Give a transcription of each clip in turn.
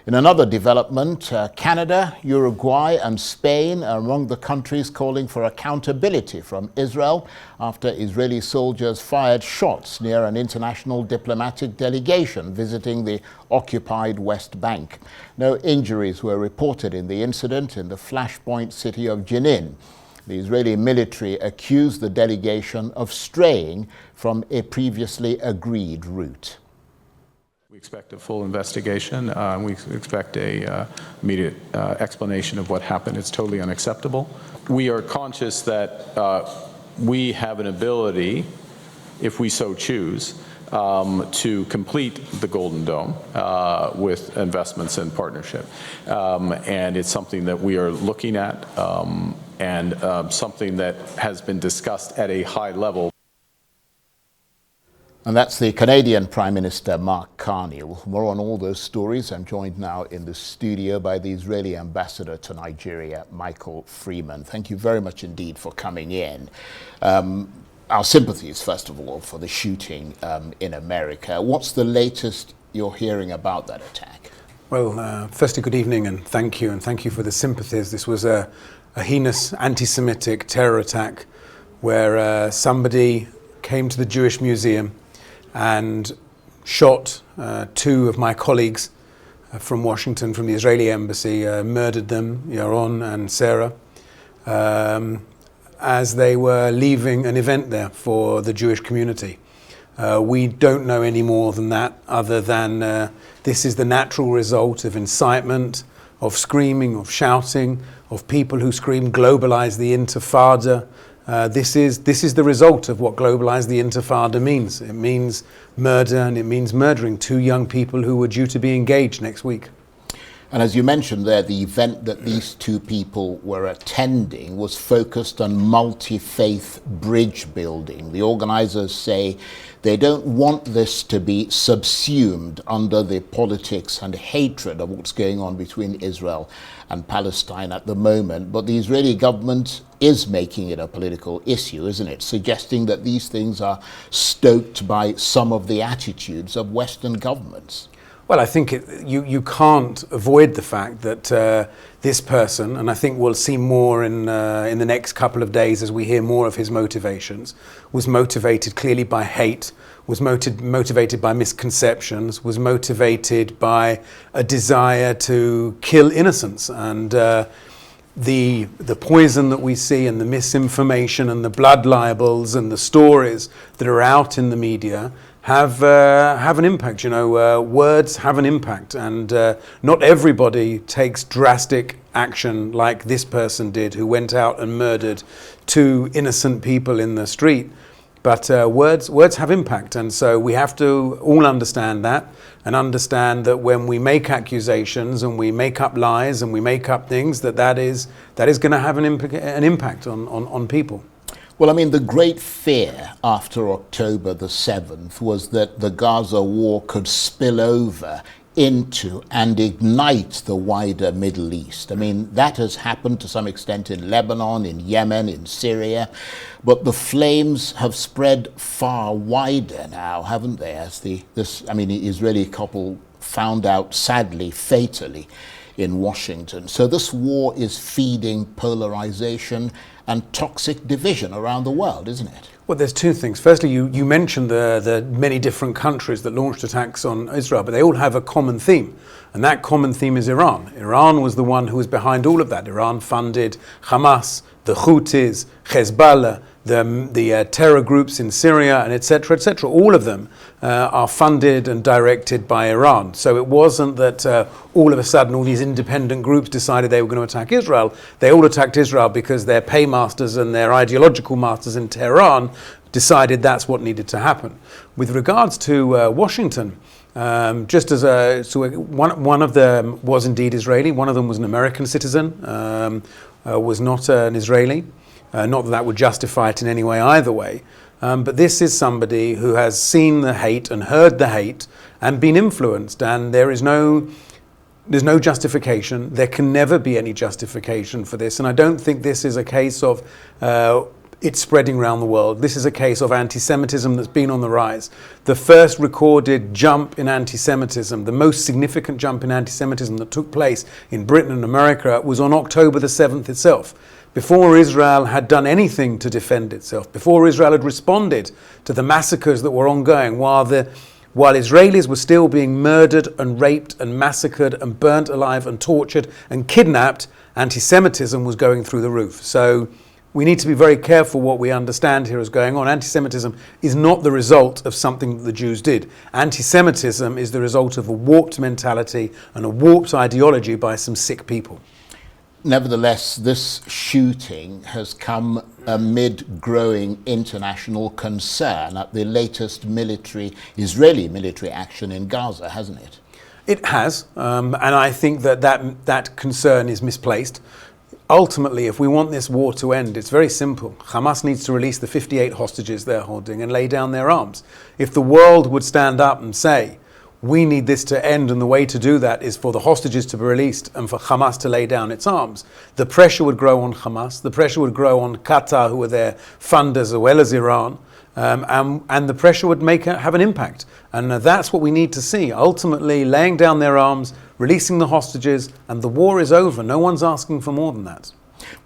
In another development, Canada, Uruguay and Spain are among the countries calling for accountability from Israel after Israeli soldiers fired shots near an international diplomatic delegation visiting the occupied West Bank. No injuries were reported in the incident in the flashpoint city of Janin. The Israeli military accused the delegation of straying from a previously agreed route. We expect a full investigation. We expect a immediate explanation of what happened. It's totally unacceptable. We are conscious that we have an ability, if we so choose, to complete the Golden Dome with investments and partnership. And it's something that we are looking at and something that has been discussed at a high level. And that's the Canadian Prime Minister, Mark Carney. More on all those stories. I'm joined now in the studio by the Israeli ambassador to Nigeria, Michael Freeman. Thank you very much indeed for coming in. Our sympathies, first of all, for the shooting in America. What's the latest you're hearing about that attack? Well, firstly, good evening and thank you for the sympathies. This was a heinous anti-Semitic terror attack where somebody came to the Jewish Museum and shot two of my colleagues from Washington, from the Israeli embassy, murdered them, Yaron and Sarah, as they were leaving an event there for the Jewish community. We don't know any more than that, other than this is the natural result of incitement, of screaming, of shouting, of people who scream, globalize the Intifada. This is the result of what globalize the Intifada means. It means murder, and it means murdering two young people who were due to be engaged next week. And as you mentioned there, the event that these two people were attending was focused on multi-faith bridge building. The organizers say they don't want this to be subsumed under the politics and hatred of what's going on between Israel and Palestine at the moment. But the Israeli government is making it a political issue, isn't it? Suggesting that these things are stoked by some of the attitudes of Western governments. Well, I think you can't avoid the fact that this person, and I think we'll see more in the next couple of days as we hear more of his motivations, was motivated clearly by hate, was motivated by misconceptions, was motivated by a desire to kill innocents. And the poison that we see and the misinformation and the blood libels and the stories that are out in the media have an impact. You know, words have an impact, and not everybody takes drastic action like this person did, who went out and murdered two innocent people in the street. But words have impact, and so we have to all understand that, and understand that when we make accusations and we make up lies and we make up things, that is going to have an impact on people. Well, I mean, the great fear after October the 7th was that the Gaza war could spill over into and ignite the wider Middle East. I mean, that has happened to some extent in Lebanon, in Yemen, in Syria, but the flames have spread far wider now, haven't they? As the Israeli couple found out, sadly, fatally, in Washington. So this war is feeding polarization and toxic division around the world, isn't it? Well, there's two things. Firstly, you mentioned the many different countries that launched attacks on Israel, but they all have a common theme, and that common theme is Iran. Iran was the one who was behind all of that. Iran funded Hamas, the Houthis, Hezbollah, the terror groups in Syria, and etc., etc. All of them are funded and directed by Iran. So it wasn't that all of a sudden all these independent groups decided they were going to attack Israel. They all attacked Israel because their paymasters and their ideological masters in Tehran decided that's what needed to happen. With regards to Washington, just as one of them was indeed Israeli, one of them was an American citizen, was not an Israeli. Not that that would justify it in any way either way, but this is somebody who has seen the hate and heard the hate and been influenced, and there's no justification. There can never be any justification for this, and I don't think this is a case of it's spreading around the world. This is a case of anti-Semitism that's been on the rise. The first recorded jump in anti-Semitism, the most significant jump in anti-Semitism that took place in Britain and America was on October the 7th itself. Before Israel had done anything to defend itself, before Israel had responded to the massacres that were ongoing, while Israelis were still being murdered and raped and massacred and burnt alive and tortured and kidnapped, anti-Semitism was going through the roof. So we need to be very careful what we understand here is going on. Anti-Semitism is not the result of something that the Jews did. Anti-Semitism is the result of a warped mentality and a warped ideology by some sick people. Nevertheless, this shooting has come amid growing international concern at the latest Israeli military action in Gaza, hasn't it? It has, and I think that concern is misplaced. Ultimately, if we want this war to end, it's very simple. Hamas needs to release the 58 hostages they're holding and lay down their arms. If the world would stand up and say, we need this to end, and the way to do that is for the hostages to be released and for Hamas to lay down its arms, the pressure would grow on Hamas, the pressure would grow on Qatar, who are their funders, as well as Iran, and the pressure would have an impact. And that's what we need to see. Ultimately, laying down their arms, releasing the hostages, and the war is over. No one's asking for more than that.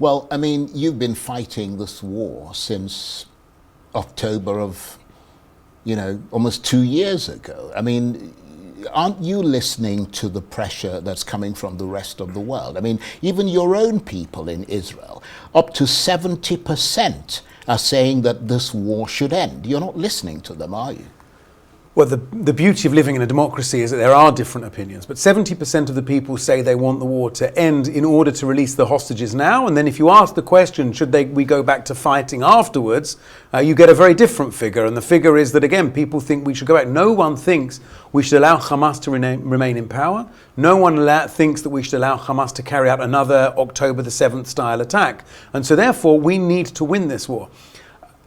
Well, I mean, you've been fighting this war since October of, almost 2 years ago. I mean, aren't you listening to the pressure that's coming from the rest of the world? I mean, even your own people in Israel, up to 70% are saying that this war should end. You're not listening to them, are you? Well, the beauty of living in a democracy is that there are different opinions, but 70% of the people say they want the war to end in order to release the hostages now. And then if you ask the question, should we go back to fighting afterwards, you get a very different figure. And the figure is that, again, people think we should go back. No one thinks we should allow Hamas to remain in power. No one thinks that we should allow Hamas to carry out another October the 7th style attack. And so therefore, we need to win this war.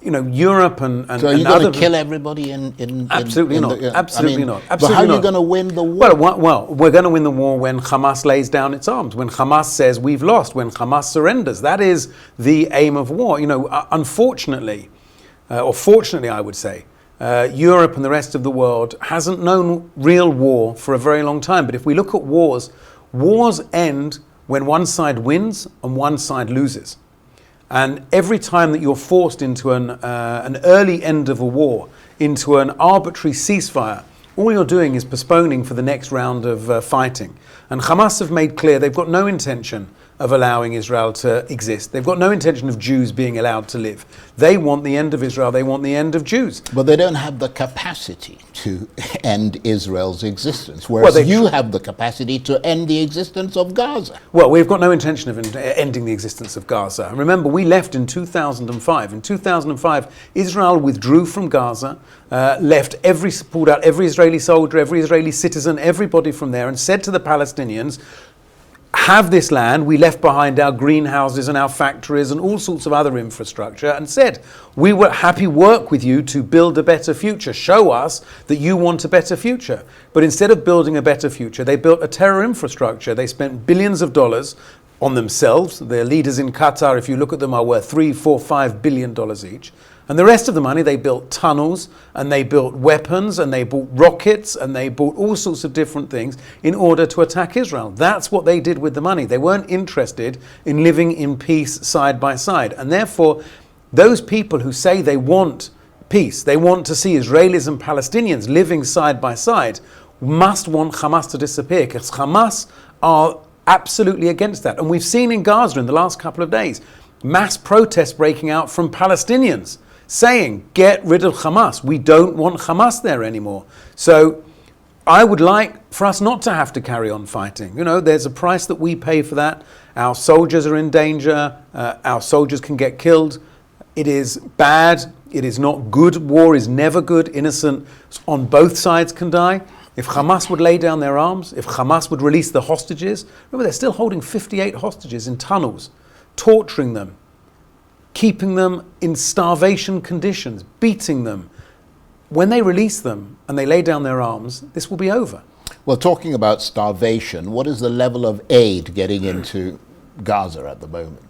Europe and so are you going to kill everybody in absolutely not. Absolutely not. But how are you going to win the war? Well, we're going to win the war when Hamas lays down its arms, when Hamas says we've lost, when Hamas surrenders. That is the aim of war. Unfortunately, or fortunately, I would say, Europe and the rest of the world hasn't known real war for a very long time. But if we look at wars end when one side wins and one side loses. And every time that you're forced into an early end of a war, into an arbitrary ceasefire, all you're doing is postponing for the next round of fighting. And Hamas have made clear they've got no intention of allowing Israel to exist. They've got no intention of Jews being allowed to live. They want the end of Israel. They want the end of Jews. But they don't have the capacity to end Israel's existence, whereas you have the capacity to end the existence of Gaza. Well, we've got no intention of ending the existence of Gaza. And remember, we left in 2005. In 2005, Israel withdrew from Gaza, pulled out every Israeli soldier, every Israeli citizen, everybody from there, and said to the Palestinians, have this land. We left behind our greenhouses and our factories and all sorts of other infrastructure and said, we were happy work with you to build a better future. Show us that you want a better future. But instead of building a better future, they built a terror infrastructure. They spent billions of dollars on themselves. Their leaders in Qatar, if you look at them, are worth $3, $4, $5 billion each. And the rest of the money, they built tunnels, and they built weapons, and they bought rockets, and they bought all sorts of different things in order to attack Israel. That's what they did with the money. They weren't interested in living in peace side by side. And therefore, those people who say they want peace, they want to see Israelis and Palestinians living side by side, must want Hamas to disappear, because Hamas are absolutely against that. And we've seen in Gaza in the last couple of days, mass protests breaking out from Palestinians, saying, get rid of Hamas. We don't want Hamas there anymore. So I would like for us not to have to carry on fighting. There's a price that we pay for that. Our soldiers are in danger. Our soldiers can get killed. It is bad. It is not good. War is never good. Innocent on both sides can die. If Hamas would lay down their arms, if Hamas would release the hostages, remember they're still holding 58 hostages in tunnels, torturing them, keeping them in starvation conditions, beating them. When they release them and they lay down their arms, this will be over. Well, talking about starvation, what is the level of aid getting into Gaza at the moment?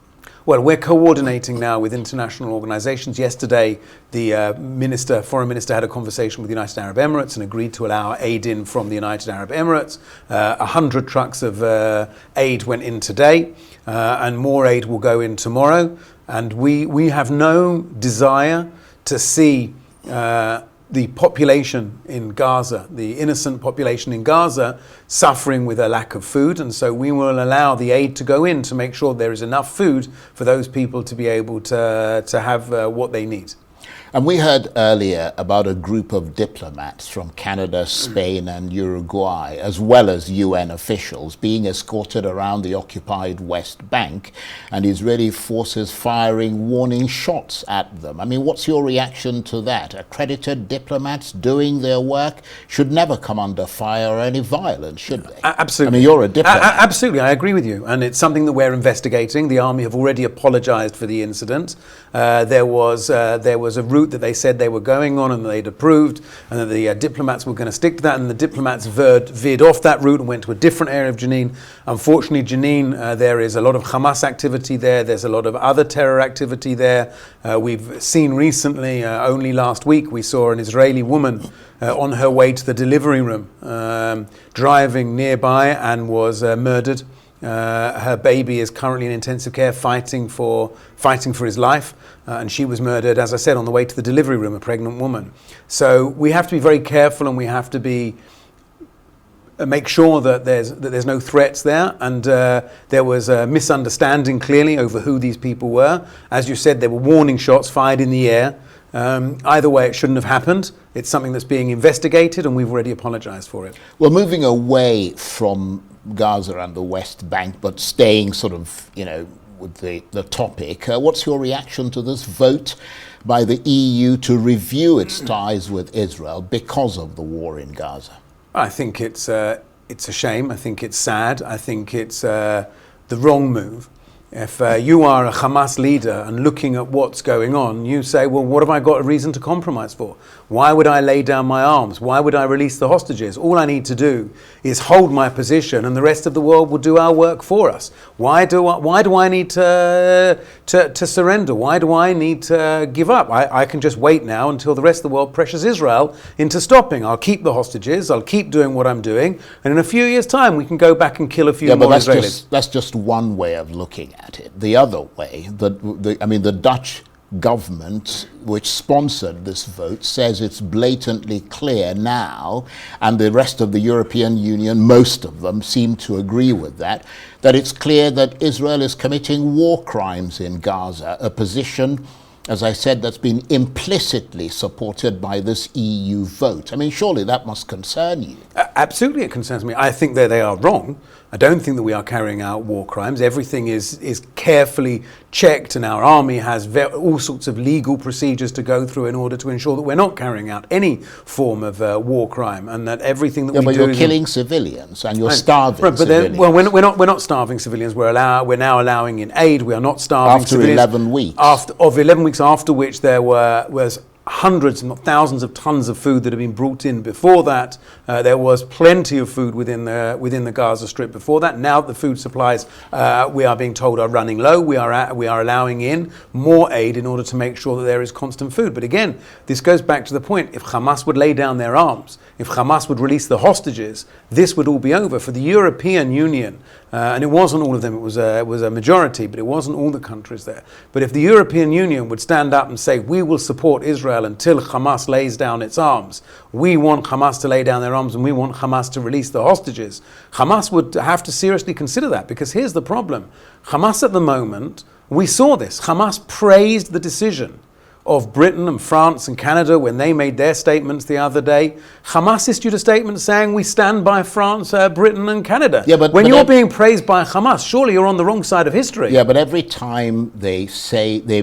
Well, we're coordinating now with international organizations. Yesterday, the foreign minister had a conversation with the United Arab Emirates and agreed to allow aid in from the United Arab Emirates. 100 trucks of aid went in today, and more aid will go in tomorrow. And we have no desire to see the population in Gaza, the innocent population in Gaza, suffering with a lack of food. And so we will allow the aid to go in to make sure there is enough food for those people to be able to have what they need. And we heard earlier about a group of diplomats from Canada, Spain and Uruguay, as well as UN officials, being escorted around the occupied West Bank and Israeli forces firing warning shots at them. I mean, what's your reaction to that? Accredited diplomats doing their work should never come under fire or any violence, should they? Absolutely. I mean, you're a diplomat. Absolutely, I agree with you. And it's something that we're investigating. The army have already apologized for the incident. There was a route that they said they were going on and they'd approved, and that the diplomats were going to stick to that, and the diplomats veered off that route and went to a different area of Janin. Unfortunately, Janin, there is a lot of Hamas activity there. There's a lot of other terror activity there. We've seen recently, only last week, we saw an Israeli woman on her way to the delivery room, driving nearby, and was murdered. Her baby is currently in intensive care, fighting for his life, and she was murdered, as I said, on the way to the delivery room, a pregnant woman. So we have to be very careful, and we have to make sure that there's no threats there. And there was a misunderstanding clearly over who these people were. As you said, there were warning shots fired in the air. Either way, it shouldn't have happened. It's something that's being investigated, and we've already apologized for it. Well, moving away from Gaza and the West Bank, but staying sort of, with the topic, what's your reaction to this vote by the EU to review its ties with Israel because of the war in Gaza? I think it's a shame. I think it's sad. I think it's the wrong move. If you are a Hamas leader and looking at what's going on, you say, well, what have I got a reason to compromise for? Why would I lay down my arms? Why would I release the hostages? All I need to do is hold my position, and the rest of the world will do our work for us. Why do I need to surrender? Why do I need to give up? I can just wait now until the rest of the world pressures Israel into stopping. I'll keep the hostages. I'll keep doing what I'm doing. And in a few years' time, we can go back and kill a few more Israelis. That's just one way of looking at it. The other way, the Dutch government, which sponsored this vote, says it's blatantly clear now, and the rest of the European Union, most of them seem to agree with that it's clear that Israel is committing war crimes in Gaza, a position, as I said, that's been implicitly supported by this EU vote. I mean, surely that must concern you. Absolutely, it concerns me. I think that they are wrong. I don't think that we are carrying out war crimes. Everything is carefully checked, and our army has all sorts of legal procedures to go through in order to ensure that we're not carrying out any form of war crime, and that everything that we do. But you're killing civilians, and you're starving civilians. Well, we're not starving civilians. We're now allowing in aid. We are not starving civilians. After 11 weeks. Of 11 weeks, after which there was hundreds, not thousands of tons of food that have been brought in before that. There was plenty of food within the Gaza Strip before that. Now the food supplies, we are being told, are running low. We are allowing in more aid in order to make sure that there is constant food. But again, this goes back to the point, if Hamas would lay down their arms, if Hamas would release the hostages, this would all be over. For the European Union, and it wasn't all of them, it was a majority, but it wasn't all the countries there. But if the European Union would stand up and say, we will support Israel until Hamas lays down its arms, we want Hamas to lay down their arms and we want Hamas to release the hostages, Hamas would have to seriously consider that, because here's the problem. Hamas at the moment, we saw this, Hamas praised the decision of Britain and France and Canada when they made their statements the other day. Hamas issued a statement saying we stand by France, Britain and Canada. Yeah, but you're being praised by Hamas, surely you're on the wrong side of history. Yeah, but every time they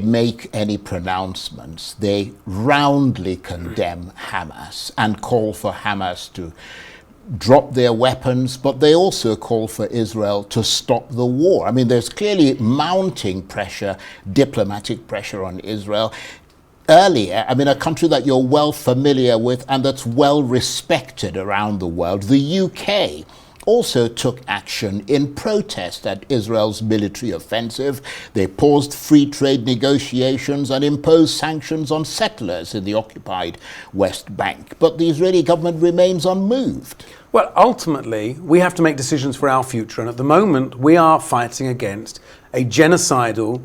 make any pronouncements, they roundly condemn Hamas and call for Hamas to drop their weapons, but they also call for Israel to stop the war. I mean, there's clearly mounting pressure, diplomatic pressure on Israel. Earlier, I mean, a country that you're well familiar with and that's well respected around the world, the UK, also took action in protest at Israel's military offensive. They paused free trade negotiations and imposed sanctions on settlers in the occupied West Bank. But the Israeli government remains unmoved. Well, ultimately, we have to make decisions for our future. And at the moment, we are fighting against a genocidal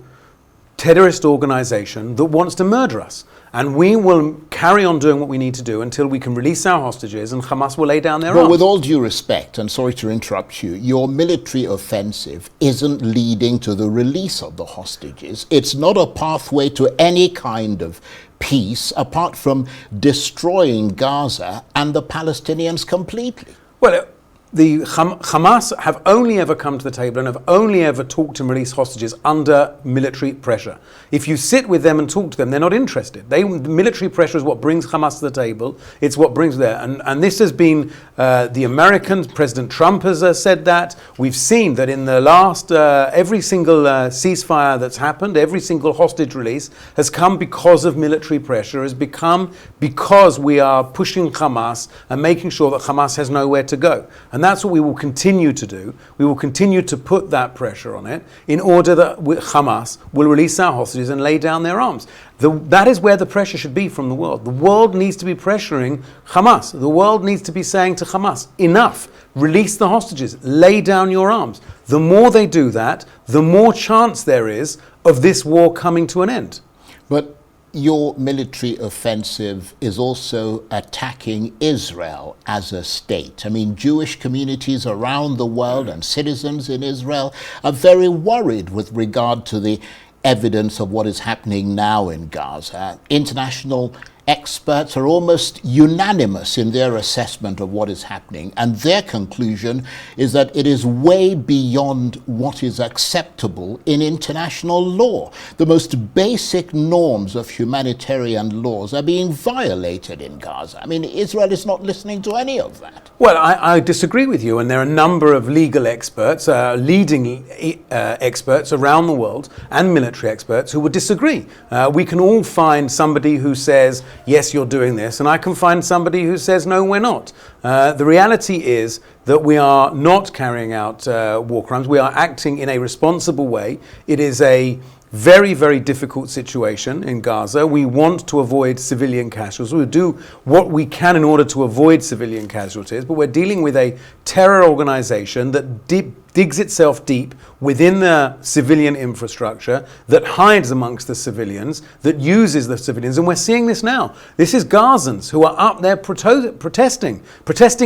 terrorist organization that wants to murder us. And we will carry on doing what we need to do until we can release our hostages and Hamas will lay down their arms. Well, with all due respect, and sorry to interrupt you, your military offensive isn't leading to the release of the hostages. It's not a pathway to any kind of peace apart from destroying Gaza and the Palestinians completely. Well, the Hamas have only ever come to the table and have only ever talked to release hostages under military pressure. If you sit with them and talk to them, they're not interested. Military pressure is what brings Hamas to the table. It's what brings there. And this has been the Americans. President Trump has said that. We've seen that in the last, every single ceasefire that's happened, every single hostage release has come because of military pressure, has become because we are pushing Hamas and making sure that Hamas has nowhere to go. And that's what we will continue to do. We will continue to put that pressure on it in order that Hamas will release our hostages and lay down their arms. That is where the pressure should be from the world. The world needs to be pressuring Hamas. The world needs to be saying to Hamas, enough, release the hostages, lay down your arms. The more they do that, the more chance there is of this war coming to an end. But your military offensive is also attacking Israel as a state. I mean, Jewish communities around the world and citizens in Israel are very worried with regard to the evidence of what is happening now in Gaza. International experts are almost unanimous in their assessment of what is happening, and their conclusion is that it is way beyond what is acceptable in international law. The most basic norms of humanitarian laws are being violated in Gaza. I mean, Israel is not listening to any of that. Well, I disagree with you, and there are a number of legal experts, leading experts around the world, and military experts who would disagree. We can all find somebody who says, yes, you're doing this, and I can find somebody who says, no, we're not. The reality is that we are not carrying out war crimes. We are acting in a responsible way. It is a very, very difficult situation in Gaza. We want to avoid civilian casualties. We do what we can in order to avoid civilian casualties, but we're dealing with a terror organization that digs itself deep within the civilian infrastructure, that hides amongst the civilians, that uses the civilians. And we're seeing this now. This is Gazans who are up there protesting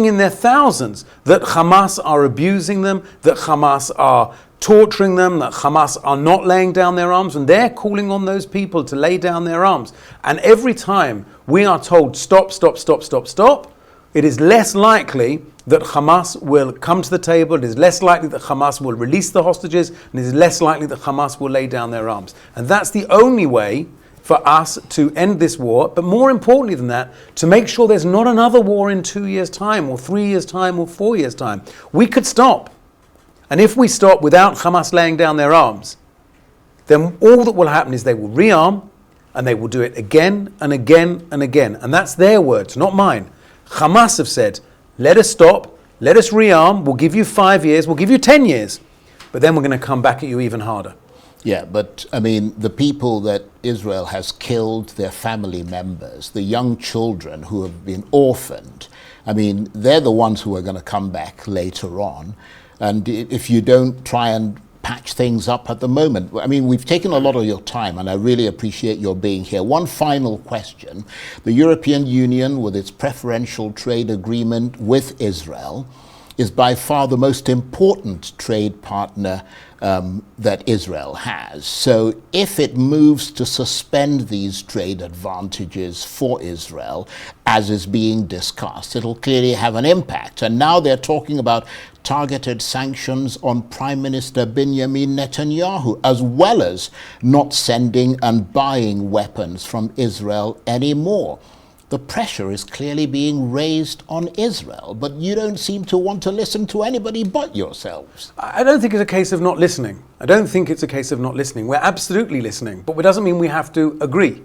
in their thousands that Hamas are abusing them, that Hamas are torturing them, that Hamas are not laying down their arms, and they're calling on those people to lay down their arms. And every time we are told stop, stop, stop, stop, stop, it is less likely that Hamas will come to the table, it is less likely that Hamas will release the hostages, and it is less likely that Hamas will lay down their arms. And that's the only way for us to end this war, but more importantly than that, to make sure there's not another war in 2 years' time, or 3 years' time, or 4 years' time. We could stop. And if we stop without Hamas laying down their arms, then all that will happen is they will rearm, and they will do it again and again and again. And that's their words, not mine. Hamas have said, let us stop, let us rearm, we'll give you 5 years, we'll give you 10 years, but then we're going to come back at you even harder. Yeah, but I mean, the people that Israel has killed, their family members, the young children who have been orphaned, I mean, they're the ones who are going to come back later on. And if you don't try and patch things up at the moment, I mean, we've taken a lot of your time, and I really appreciate your being here. One final question. The European Union, with its preferential trade agreement with Israel, is by far the most important trade partner that Israel has. So if it moves to suspend these trade advantages for Israel, as is being discussed, it'll clearly have an impact. And now they're talking about targeted sanctions on Prime Minister Benjamin Netanyahu, as well as not sending and buying weapons from Israel anymore. The pressure is clearly being raised on Israel, but you don't seem to want to listen to anybody but yourselves. I don't think it's a case of not listening. We're absolutely listening, but it doesn't mean we have to agree.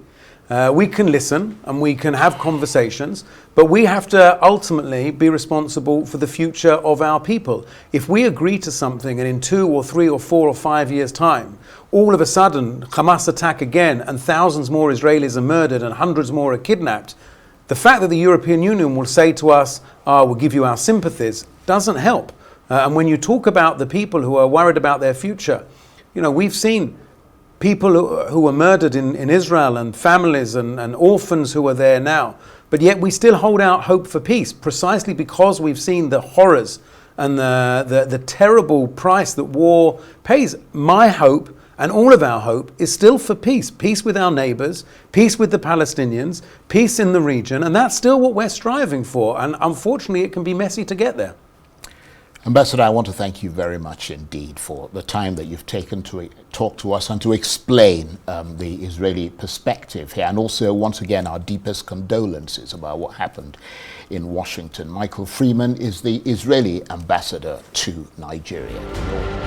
We can listen and we can have conversations, but we have to ultimately be responsible for the future of our people. If we agree to something and in 2 or 3 or 4 or 5 years' time, all of a sudden Hamas attack again and thousands more Israelis are murdered and hundreds more are kidnapped, the fact that the European Union will say to us, we'll give you our sympathies, doesn't help. And when you talk about the people who are worried about their future, we've seen people who were murdered in Israel and families and orphans who are there now. But yet we still hold out hope for peace, precisely because we've seen the horrors and the terrible price that war pays. My hope and all of our hope is still for peace. Peace with our neighbors, peace with the Palestinians, peace in the region. And that's still what we're striving for. And unfortunately, it can be messy to get there. Ambassador, I want to thank you very much indeed for the time that you've taken to talk to us and to explain the Israeli perspective here, and also, once again, our deepest condolences about what happened in Washington. Michael Freeman is the Israeli ambassador to Nigeria.